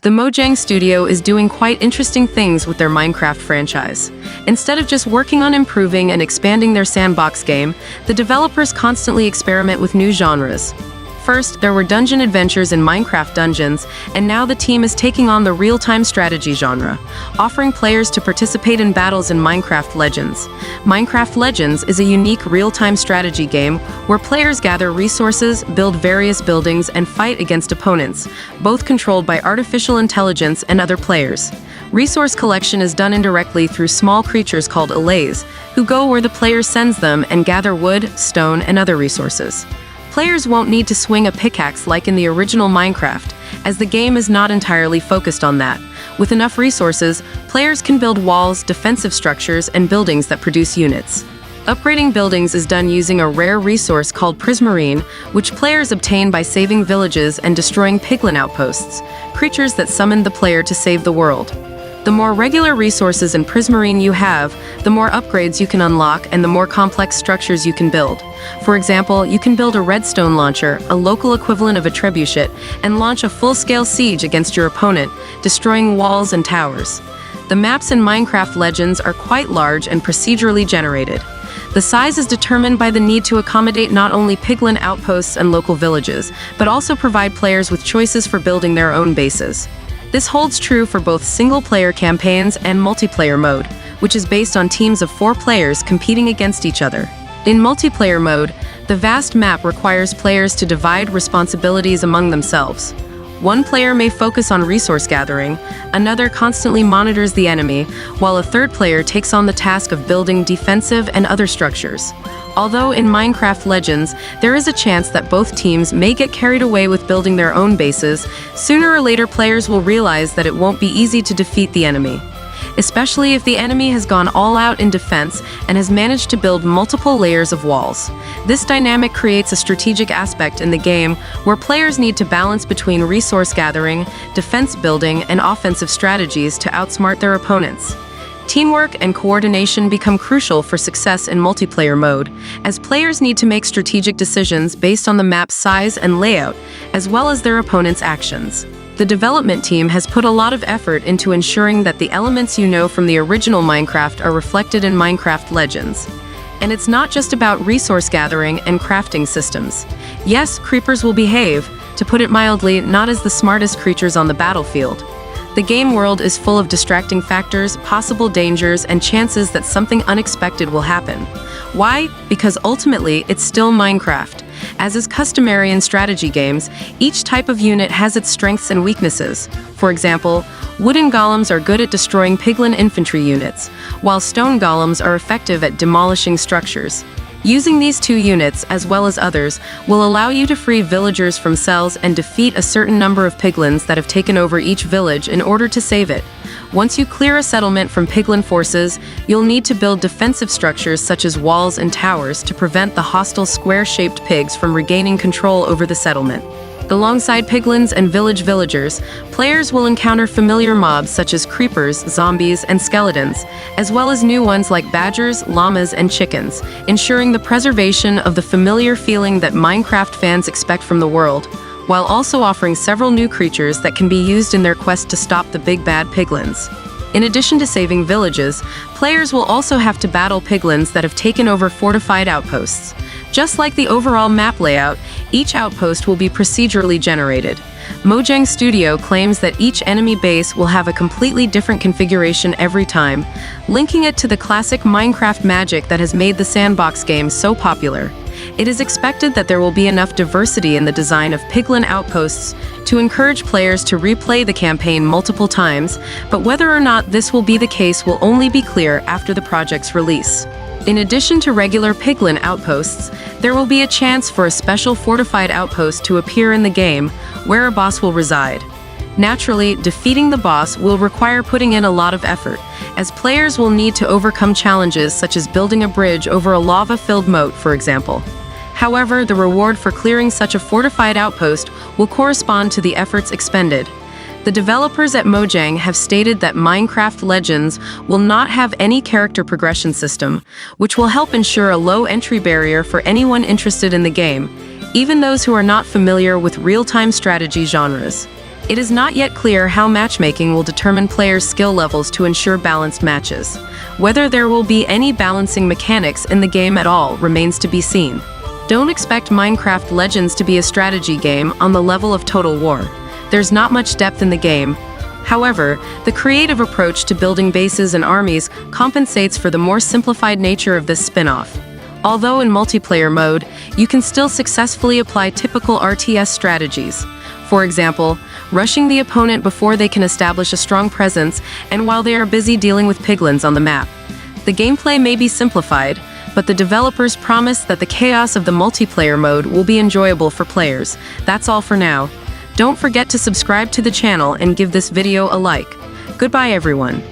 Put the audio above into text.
The Mojang studio is doing quite interesting things with their Minecraft franchise. Instead of just working on improving and expanding their sandbox game, the developers constantly experiment with new genres. First, there were dungeon adventures in Minecraft Dungeons, and now the team is taking on the real-time strategy genre, offering players to participate in battles in Minecraft Legends. Minecraft Legends is a unique real-time strategy game where players gather resources, build various buildings, and fight against opponents, both controlled by artificial intelligence and other players. Resource collection is done indirectly through small creatures called allays, who go where the player sends them and gather wood, stone, and other resources. Players won't need to swing a pickaxe like in the original Minecraft, as the game is not entirely focused on that. With enough resources, players can build walls, defensive structures, and buildings that produce units. Upgrading buildings is done using a rare resource called prismarine, which players obtain by saving villages and destroying piglin outposts, creatures that summon the player to save the world. The more regular resources and prismarine you have, the more upgrades you can unlock and the more complex structures you can build. For example, you can build a redstone launcher, a local equivalent of a trebuchet, and launch a full-scale siege against your opponent, destroying walls and towers. The maps in Minecraft Legends are quite large and procedurally generated. The size is determined by the need to accommodate not only piglin outposts and local villages, but also provide players with choices for building their own bases. This holds true for both single-player campaigns and multiplayer mode, which is based on teams of 4 players competing against each other. In multiplayer mode, the vast map requires players to divide responsibilities among themselves. One player may focus on resource gathering, another constantly monitors the enemy, while a third player takes on the task of building defensive and other structures. Although in Minecraft Legends, there is a chance that both teams may get carried away with building their own bases, sooner or later players will realize that it won't be easy to defeat the enemy. Especially if the enemy has gone all out in defense and has managed to build multiple layers of walls. This dynamic creates a strategic aspect in the game where players need to balance between resource gathering, defense building, and offensive strategies to outsmart their opponents. Teamwork and coordination become crucial for success in multiplayer mode, as players need to make strategic decisions based on the map's size and layout, as well as their opponent's actions. The development team has put a lot of effort into ensuring that the elements you know from the original Minecraft are reflected in Minecraft Legends. And it's not just about resource gathering and crafting systems. Yes, creepers will behave, to put it mildly, not as the smartest creatures on the battlefield. The game world is full of distracting factors, possible dangers, and chances that something unexpected will happen. Why? Because ultimately, it's still Minecraft. As is customary in strategy games, each type of unit has its strengths and weaknesses. For example, wooden golems are good at destroying piglin infantry units, while stone golems are effective at demolishing structures. Using these 2 units, as well as others, will allow you to free villagers from cells and defeat a certain number of piglins that have taken over each village in order to save it. Once you clear a settlement from piglin forces, you'll need to build defensive structures such as walls and towers to prevent the hostile square-shaped pigs from regaining control over the settlement. Alongside piglins and villagers, players will encounter familiar mobs such as creepers, zombies, and skeletons, as well as new ones like badgers, llamas, and chickens, ensuring the preservation of the familiar feeling that Minecraft fans expect from the world, while also offering several new creatures that can be used in their quest to stop the big bad piglins. In addition to saving villages, players will also have to battle piglins that have taken over fortified outposts. Just like the overall map layout, each outpost will be procedurally generated. Mojang Studio claims that each enemy base will have a completely different configuration every time, linking it to the classic Minecraft magic that has made the sandbox game so popular. It is expected that there will be enough diversity in the design of piglin outposts to encourage players to replay the campaign multiple times, but whether or not this will be the case will only be clear after the project's release. In addition to regular piglin outposts, there will be a chance for a special fortified outpost to appear in the game, where a boss will reside. Naturally, defeating the boss will require putting in a lot of effort, as players will need to overcome challenges such as building a bridge over a lava-filled moat, for example. However, the reward for clearing such a fortified outpost will correspond to the efforts expended. The developers at Mojang have stated that Minecraft Legends will not have any character progression system, which will help ensure a low entry barrier for anyone interested in the game, even those who are not familiar with real-time strategy genres. It is not yet clear how matchmaking will determine players' skill levels to ensure balanced matches. Whether there will be any balancing mechanics in the game at all remains to be seen. Don't expect Minecraft Legends to be a strategy game on the level of Total War. There's not much depth in the game. However, the creative approach to building bases and armies compensates for the more simplified nature of this spin-off. Although in multiplayer mode, you can still successfully apply typical RTS strategies. For example, rushing the opponent before they can establish a strong presence and while they are busy dealing with piglins on the map. The gameplay may be simplified, but the developers promise that the chaos of the multiplayer mode will be enjoyable for players. That's all for now. Don't forget to subscribe to the channel and give this video a like. Goodbye everyone.